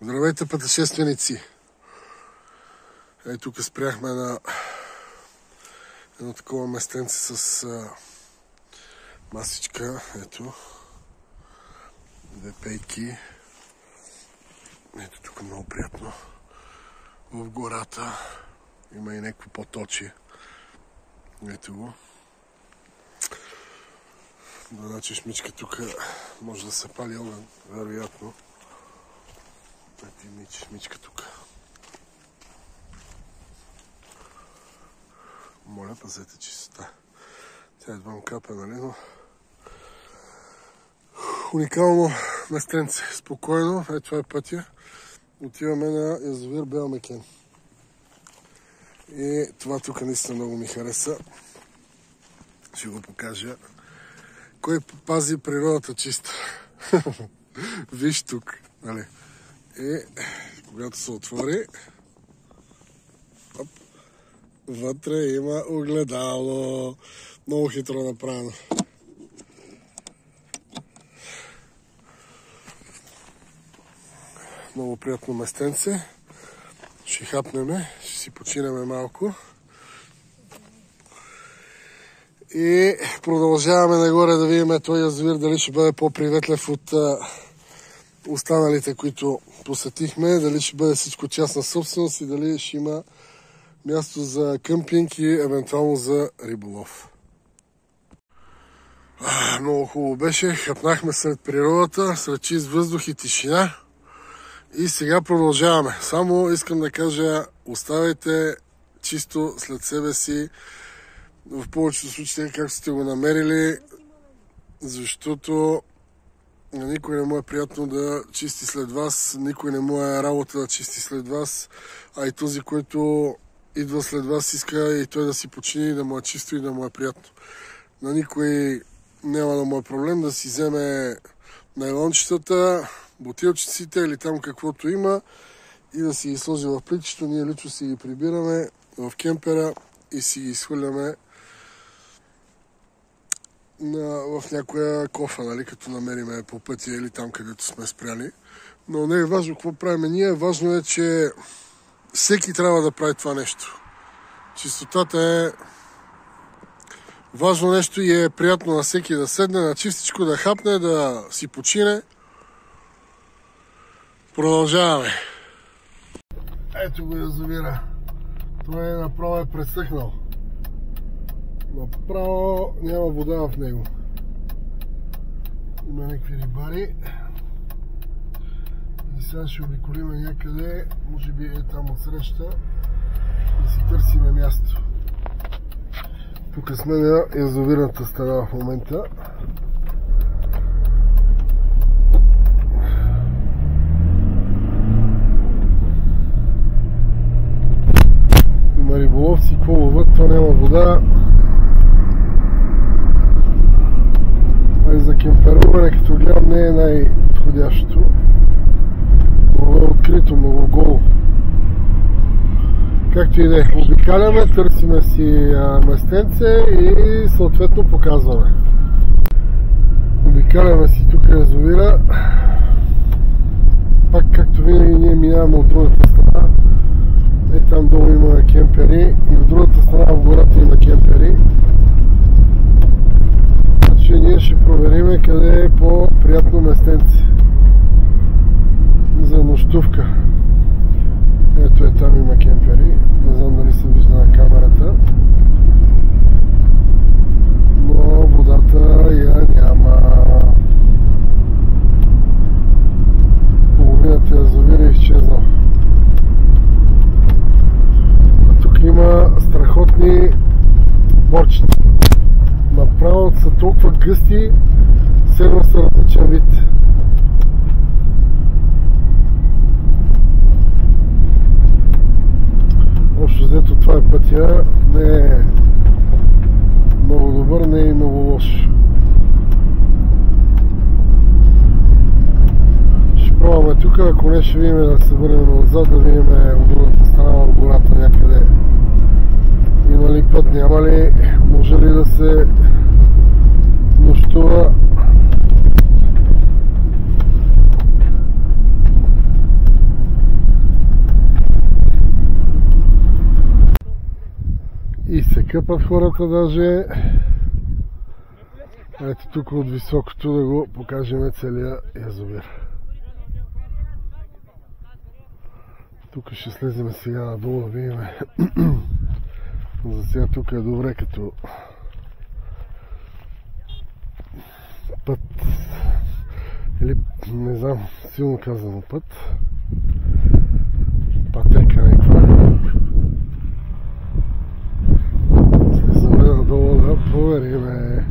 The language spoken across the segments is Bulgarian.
Здравейте, пътешественици! Тук спряхме на едно такова местенце с масичка. Ето. Две пейки. Ето тук много приятно. В гората има и някакво поточие. Ето го. Значи шмичка тук може да се пали огън, вероятно. Ето и шмичка тук. Моля, пазете чистота. Тя едва му капе, нали, но... Уникално местенце. Спокойно. Ето това е пътя. Отиваме на язовир Белмекен. И това тук наистина много ми хареса. Ще го покажа. Кой пази природата чиста? Виж тук, нали? И когато се отвори, вътре има огледало. Много хитро направено. Много приятно местенце. Ще хапнеме, ще си починеме малко. И продължаваме нагоре да видим този язовир дали ще бъде по-приветлив от останалите, които посетихме. Дали ще бъде всичко частна собственост и дали ще има място за къмпинг и евентуално за риболов. Много хубаво беше. Хапнахме сред природата, сред чист въздух и тишина. И сега продължаваме. Само искам да кажа, оставайте чисто след себе си в повечето случаи, както сте го намерили, защото на никой не му е приятно да чисти след вас, никой не му е работа да чисти след вас, а и този, който идва след вас, иска и той да си почини, да му е чисто и да му е приятно. На никой няма да му е проблем да си вземе найлончетата, бутилчиците или там каквото има и да си ги сложи в плитчето. Ние лично си ги прибираме в кемпера и си ги изхвърляме в някоя кофа, нали, като намериме по пътя или там, където сме спряли. Но не е важно какво правим ние, важно е, че всеки трябва да прави това нещо. Чистотата е важно нещо и е приятно на всеки да седне на чистичко, да хапне, да си почине. Продължаваме. Ето го язовира. Той направо е пресъхнал. Направо няма вода в него. Има някакви рибари. И сега ще обиколиме някъде, може би е там отсреща, да си търсиме място. Тук сме на язовирната страна в момента. Има риболовци, какво ловят, то няма вода. За кемперуване, като гледам, не е най-подходящото. Много е открито, много голо. Както и да е, обикаляме, търсиме си местенце и съответно показваме. Обикаляме си тук язовира. Пак както винаги ние минаваме от другата страна. Там долу има кемпери и от другата страна в гората има кемпери. Значи ние ще проверим къде е по-приятно местенце за нощувка. Ето е, там има кемпери. Не знам дали се вижда на камерата. Но водата я няма. Половината язовир е изчезнал. А тук има страхотни борчета. Направо са толкова гъсти, все едно са различен вид. Общо взето това е пътя, не е много добър, не е и много лош. Ще пробваме тук, ако не ще видим да се върнем назад, да видим от другата страна в гората някъде. Има ли път, няма ли, може ли да се нощува. къпат хората даже. Ето тук от високото да го покажем целия язовир. Тук ще слезем сега надолу да видим. За сега тук е добре като път. Или не знам, силно казано път. Пътека някаква. Слизаме надолу да провериме.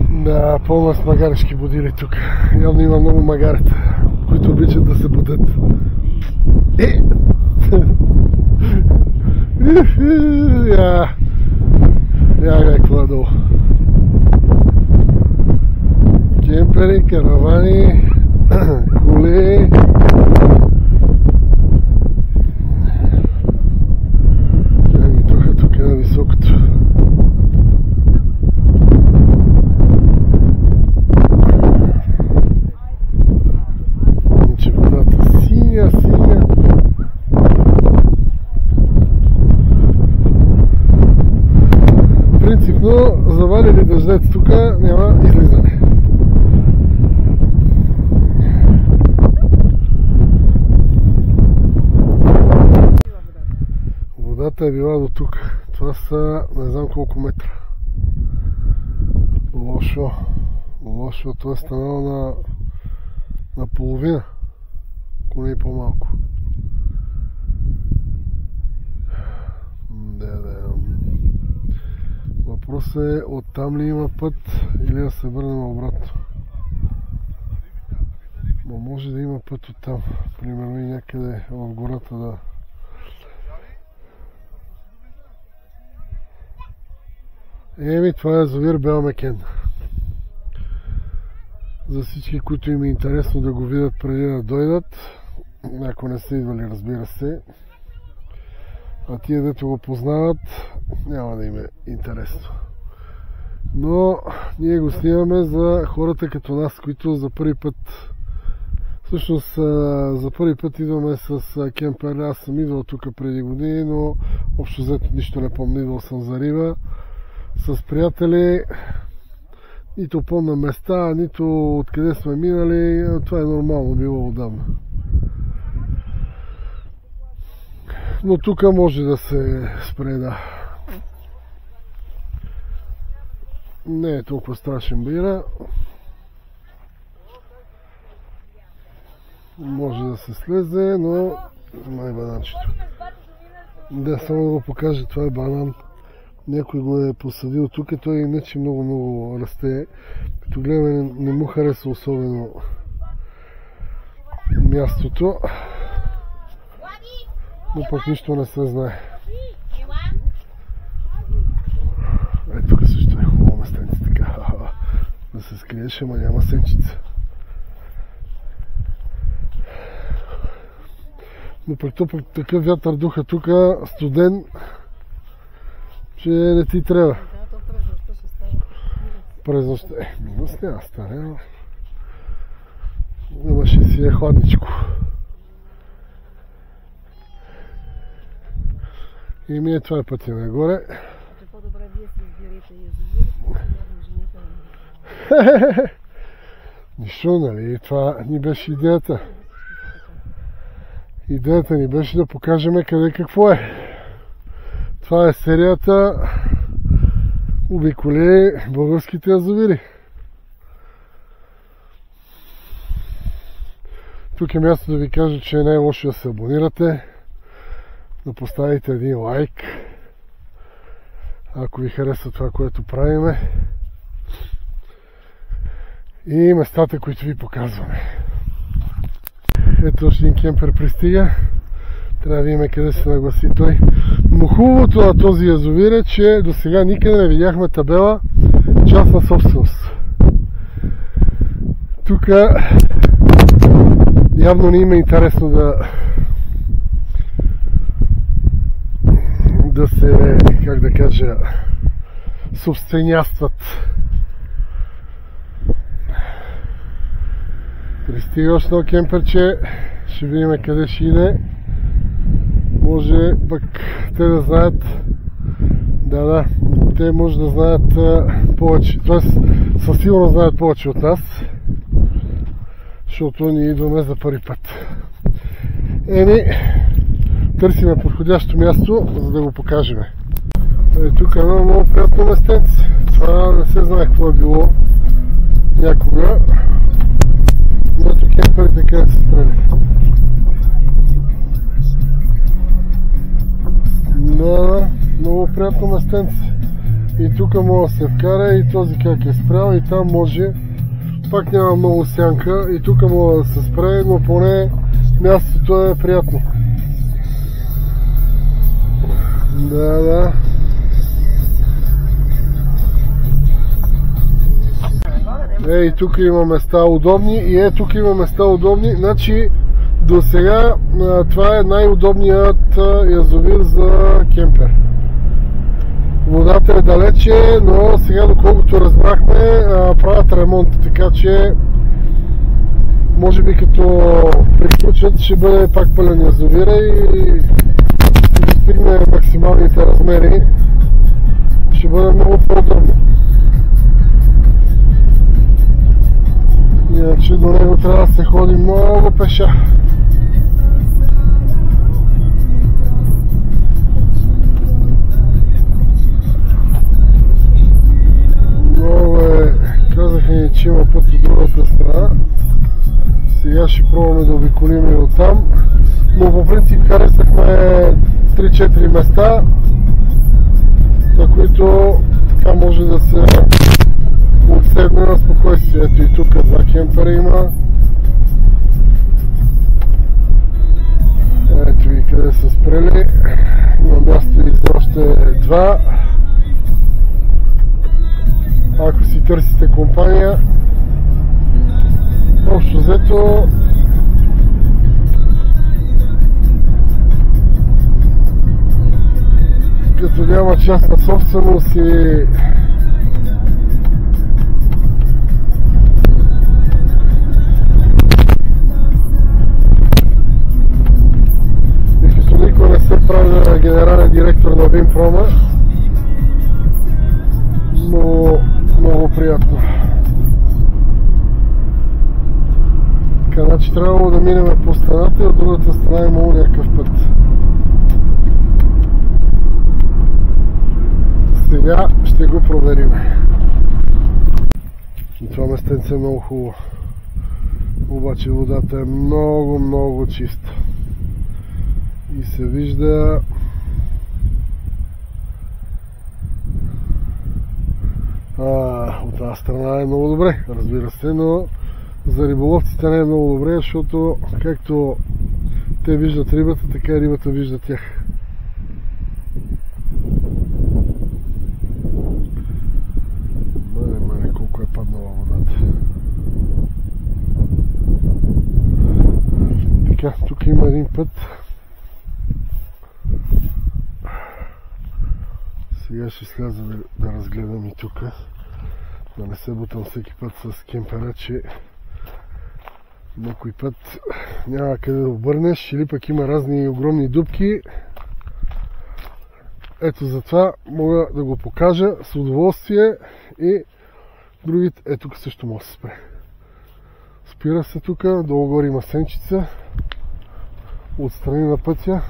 Да, пълна с магарешки будили тук. Явно има много магарета, които обичат да се будат. Я някаква надолу. Кемпери, каравани, коли. Тук е на високото. Значи водата синя. Принципно завали ли дъждец тук, няма излизане. Водата е била до тук. Това са не знам колко метра. Лошо. Това е станало на половина. Ако не и по-малко. Да. Въпросът е оттам ли има път или да се върнем обратно. Но може да има път оттам. Примерно и някъде в гората да... Еми, това е язовир Белмекен. За всички, които им е интересно да го видят преди да дойдат, ако не са идвали, разбира се, а тия, дето го познават, няма да им е интересно. Но ние го снимаме за хората като нас, които за първи път, всъщност за първи път идваме с кемпер. Аз съм идвал тук преди години, но общо взето нищо не помня, идвал съм за риба с приятели, нито помня места, нито откъде сме минали, това е нормално било отдавна. Но тук може да се спре, да. Не е толкова страшен бира. Може да се слезе, но май бананчето. Да, само да го покажа, това е банан. Някой го е посадил тук, той иначе много расте. Като гледаме, не му хареса особено мястото. Но пък нищо не се знае. Тук също е хубаво местенце, така. Да се скриеш, ама няма сенчица. Но пък такъв вятър духа тук, студен, че не ти трябва. Да, то през нощта ще става. През нощта. Минус няма стане. Ама ще си е хладничко. И ми това е пътя нагоре. По-добре вие си избирайте язовири, по-добре жените. Нищо, нали? Това ни беше идеята. Идеята ни беше да покажем къде какво е. Това е серията Обиколи българските язовири. Тук е място да ви кажа, че не е лошо да се абонирате, да поставите един лайк, ако ви харесва това, което правиме, и местата, които ви показваме. Ето още един кемпер пристига. Трябва да видим къде се нагласи той. Но хубавото на този язовир е, че до сега никъде не видяхме табела частна собственост. Тук явно не им е интересно да се, как да кажа, собственястват. Пристига още едно кемперче. Ще видим къде ще иде. може пък те да знаят, те може да знаят повече, т.е. със сигурност знаят повече от нас, защото ние идваме за първи път. Търсиме подходящо място, за да го покажем. Тук е едно много приятно местенце. Това не се знае какво е било някога. Но тук кемперите къде се спрели. Да, много приятно местенце. И тук може да се вкара и този как е спрял, и там може. Пак няма много сянка и тук може да се спре, но поне мястото е приятно. Да. И тук има места удобни, и тук има места удобни. Значи до сега това е най-удобният язовир за кемпер. Водата е далече, но сега, доколкото разбрахме, правят ремонт, така че може би като приключат ще бъде пак пълен язовира и ще достигне максималните размери. Ще бъде много по-удобно. Иначе до него трябва да се ходи много пеша. Много казаха ни, че има път от другата страна. Сега ще пробваме да обиколим и оттам. Но по принцип харесахме 3-4 места, на които така може да се отседне на спокойствие. Ето и тук два кемпера има. Ето и къде са спрели. Има място и за още два. Ако си търсите компания, общо взето като няма частна собственост и като никой не се прави генерален директор на Винпрома, но много приятно. Така, значи трябвало да минем по страната и от другата страна имало някакъв път. Сега ще го проверим. И това местенце е много хубаво. Обаче водата е много чиста. И се вижда от тази страна е много добре, разбира се, но за риболовците не е много добре, защото както те виждат рибата, така и рибата вижда тях. Мале, колко е паднала водата. Така, тук има един път. Сега ще сляза да разгледам и тук. Да не се бутам всеки път с кемпера, че някой път няма къде да обърнеш или пък има разни огромни дупки. Ето затова мога да го покажа с удоволствие и другите. Тук също може да се спре. Спира се тук, долу горе има сенчица, отстрани на пътя.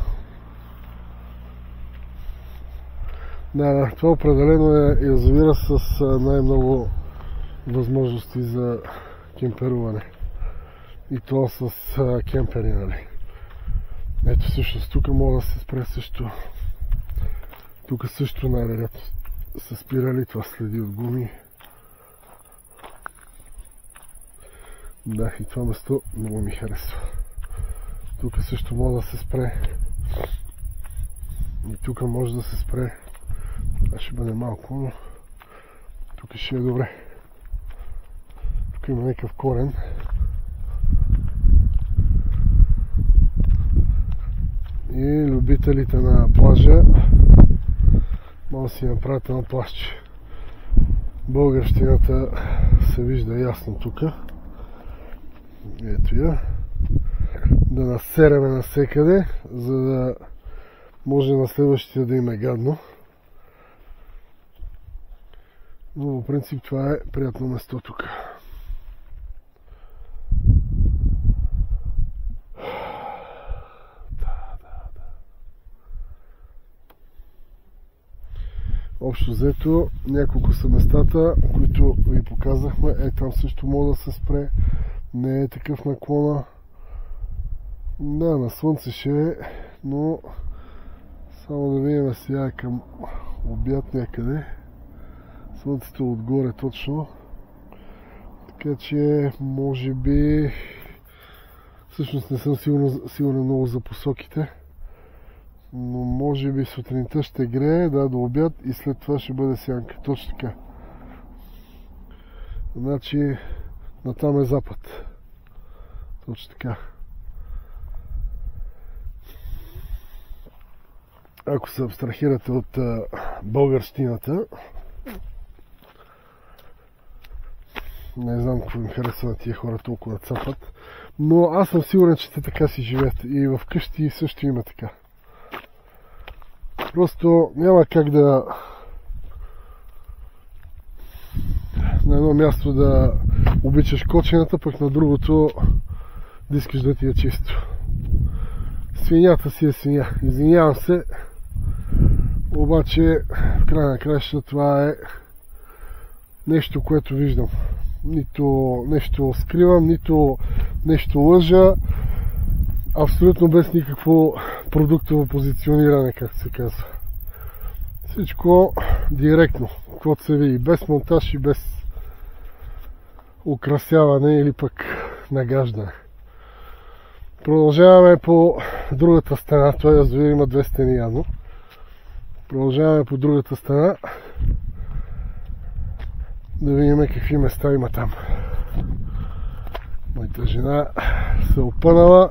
Да, това определено е язовира с най-много възможности за кемперуване. И то с кемпери, нали. Ето всъщност тук мога да се спре също. Тук също най-вероятно са спирали, това следи от гуми. Да, и това место много ми харесва. Тук също мога да се спре. И тук може да се спре. Това ще бъде малко, но тук ще е добре. Тук има някакъв корен. И любителите на плажа могат да си направят едно плажче. Българщината се вижда ясно тук. Ето я. Да насереме навсекъде, за да Може на следващите да им е гадно. Но по принцип това е приятно место тук. Общо взето, няколко са местата, които ви показахме. Там също може да се спре. Не е такъв наклона. Да, на слънце ще е, но само да видим сега към обяд някъде. Слънцето отгоре точно. Така че, може би... Всъщност не съм сигурен много за посоките. Но може би сутринта ще грее, да, до обяд и след това ще бъде сянка. Точно така. Значи, натам е запад. Точно така. Ако се абстрахирате от българщината, не знам какво им харесва на тия хора толкова да цапат, но аз съм сигурен, че те така си живеят. И в къщи също има така. Просто няма как да на едно място да обичаш кочената, пък на другото да искаш да ти е чисто. Свинята си е свиня. Извинявам се, обаче в края на краищата това е нещо, което виждам. Нито нещо скривам, нито нещо лъжа. Абсолютно без никакво продуктово позициониране, както се казва. Всичко директно, каквото се види, без монтаж и без украсяване или пък нагаждане. Продължаваме по другата страна. Той язовир има две стени явно. Продължаваме по другата страна. Да видим какви места има там. Моята жена се опънала.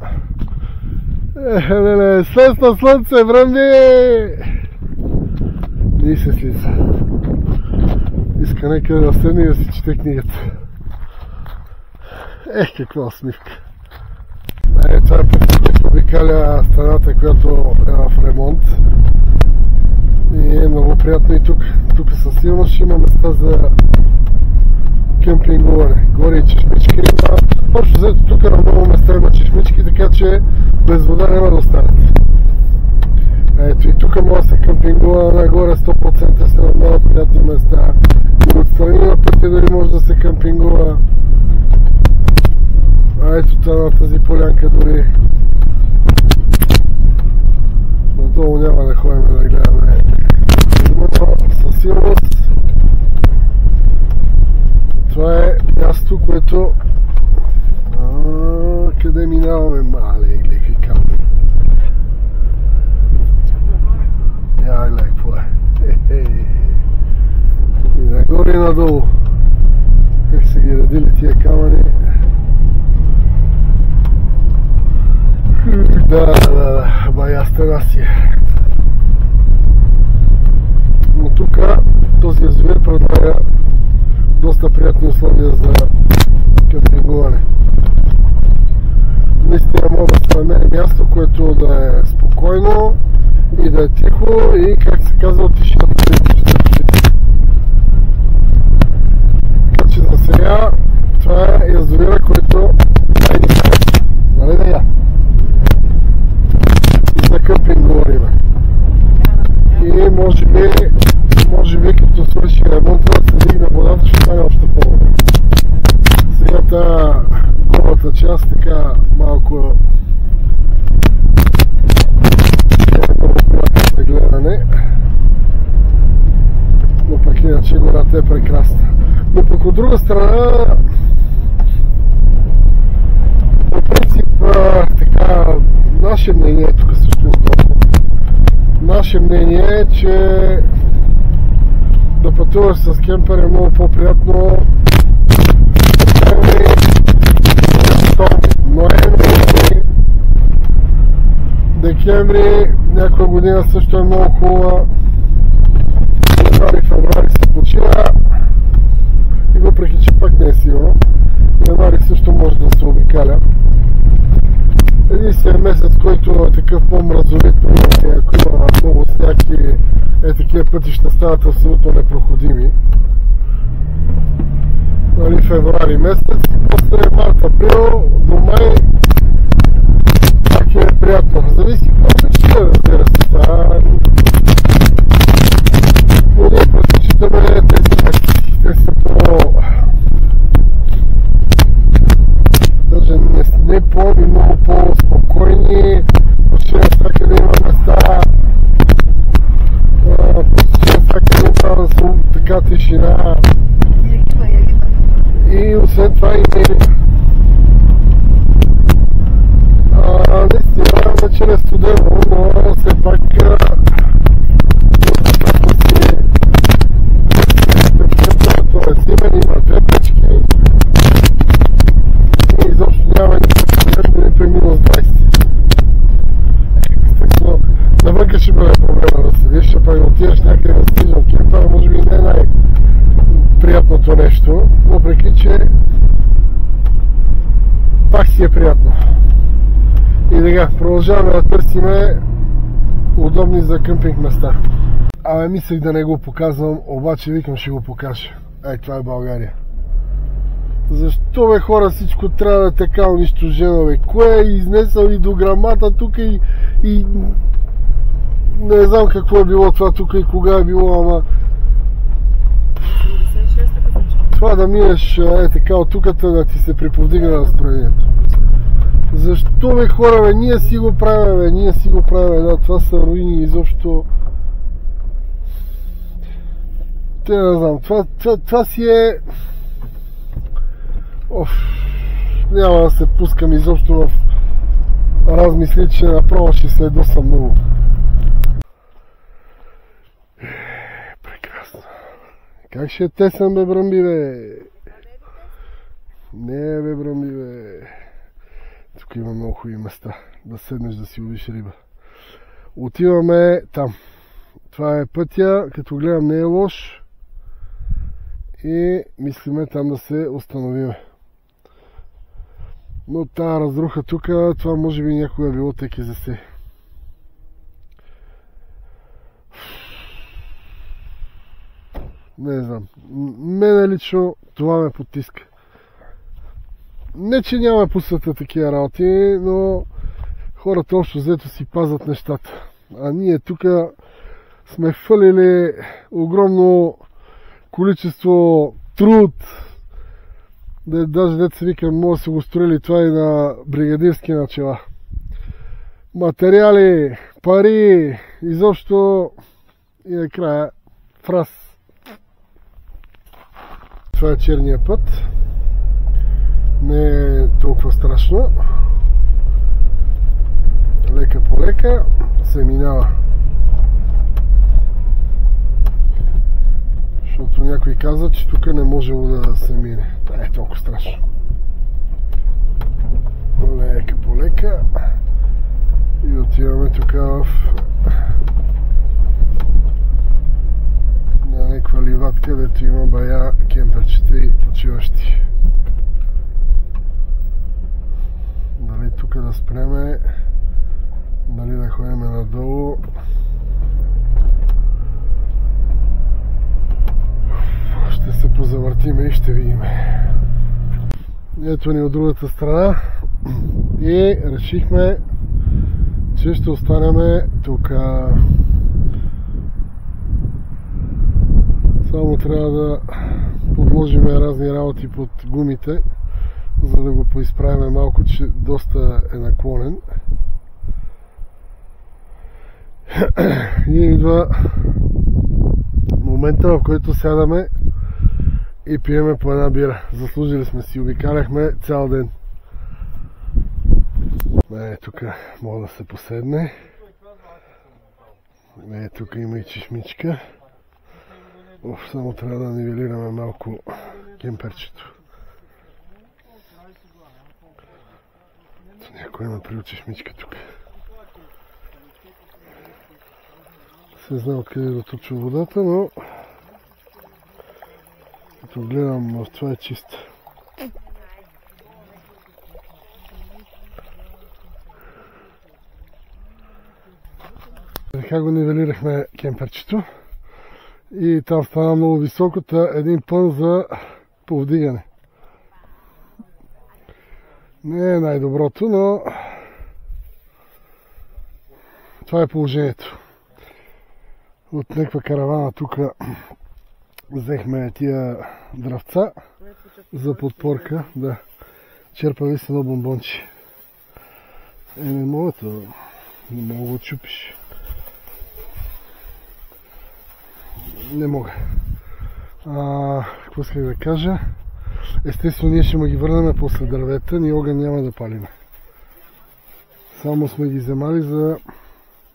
Слез на слънце, връмни! И се слиза. Иска нека да седне и да си чете книгата. Каква усмивка. Това е път, който обикаля страната, която е в ремонт. И е много приятно и тук. Тук със сигурност ще има места за кемпингуване. Горе и чешмички има. Общо взето тук на много места има чешмички, така че без вода няма да останат. Ето и тук може да се къмпингува, нагоре 100% са на много приятни места. И отстрани на пътя дали може да се къмпингува. Ето на тази полянка дори. Надолу няма да ходим да гледаме. Но със сигурност това е място, което... къде минаваме? Мале, гледай камни. Я гледай какво е. И нагоре и надолу. Как са ги редили тия камъни. Да, бая стена си е. Но тук този язовир предлага доста приятни условия за къмпингуване. Наистина мога да се намери място, което да е спокойно и да е тихо и, как се казва, тишината да е тишината. Така че за сега това е язовира, който нали да я? И за къмпинг говорим. И може би като свърши ремонта да се дигне водата, ще стане още по-добре. Сега тази голата част така малко е много приятно за гледане, но пък иначе гората е прекрасна. Но пък от друга страна, по принцип така, наше мнение тук също е наше мнение е, че да пътуваш с кемпер е много по-приятно ноември, декември, някоя година също е много хубава. Януари, февруари се почина и въпреки, че пък не е сигурно, януари също може да се обикаля. Единственият месец, който е такъв по-мразовит, ако има много сняг и такива пътища стават абсолютно непроходими. Нали, февруари месец, после март, април до май пак е приятно. Зависи какво се чуе, разбира се. Но ние предпочитаме тези месеци. Те са даже не по-и много по-спокойни, почти навсякъде има места, почти навсякъде има така тишина. И освен това и наистина вече е студено, но все пак има две печки и изобщо няма никакъв при минус 20. Навънка ще бъде проблема да седиш, ще пак отидеш някъде да седиш в кемпа, може би не е най-приятното нещо, въпреки че пак си е приятно. И така, продължаваме да търсиме удобни за къмпинг места. Абе, мислех да не го показвам, обаче викам ще го покажа. Ай, това е България. Защо бе хора всичко трябва да е така унищожено бе? Кое е изнесъл и до грамата тук и не знам какво е било това тук и кога е било, ама... Това да минеш така от туката да ти се приповдига настроението. Защо бе хора бе? Ние си го правим бе, ние си го правим, да, това са руини изобщо. Те не знам, това си е... Няма да се пускам изобщо в размисли, че направо ще следосам много. Прекрасно. Как ще тесам бе, бръмби бе? Не бе, бръмби бе. Тук има много хубави места. Да седнеш да си ловиш риба. Отиваме там. Това е пътя, като гледам не е лош. И мислиме там да се установиме. Но тази разруха тук, това може би някога е било ТКЗС. Не знам. Мене лично това ме потиска. Не, че няма по света такива работи, но хората общо взето си пазят нещата. А ние тук сме фалили огромно количество труд. Даже дето се вика, може да се го строили това и на бригадирски начала. Материали, пари, изобщо и накрая фраз. Това е черния път. Не е толкова страшно. Лека по лека се минава. Защото някой каза, че тук не можело да се мине. Това е толкова страшно. Лека по лека. И отиваме тук в на някаква ливатка, където има бая кемперчета и почиващи. Дали тук да спреме, дали да ходим надолу. Ще се позавъртиме и ще видим. Ето ни от другата страна и решихме, че ще останем тук. Само трябва да подложим разни работи под гумите, за да го поизправим малко, че доста е наклонен. И идва момента, в който сядаме и пиеме по една бира. Заслужили сме си, обикаляхме цял ден. Тук мога да се поседне. Тук има и чешмичка. Само трябва да нивелираме малко кемперчето. Някой има при чешмичка тук. Не знам откъде да точва водата, но като гледам, това е чиста. така го нивелирахме кемперчето. И там стана много високо, един пън за повдигане. Не е най-доброто, но това е положението. От някаква каравана тук взехме тия дръвца за подпорка. Да. Черпали се едно бомбонче. Не мога това. Не мога да чупиш. Не мога. Какво исках да кажа? Естествено, ние ще му ги върнем после дървета. Ние огън няма да палим. Само сме ги вземали за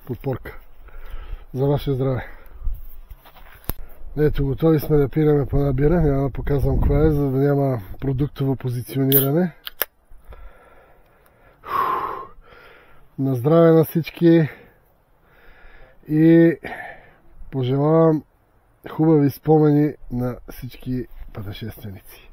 подпорка. За ваше здраве. Ето, готови сме да пираме по една бира. Няма да показвам каква е, за да няма продуктово позициониране. На здраве на всички и пожелавам хубави спомени на всички пътешественици.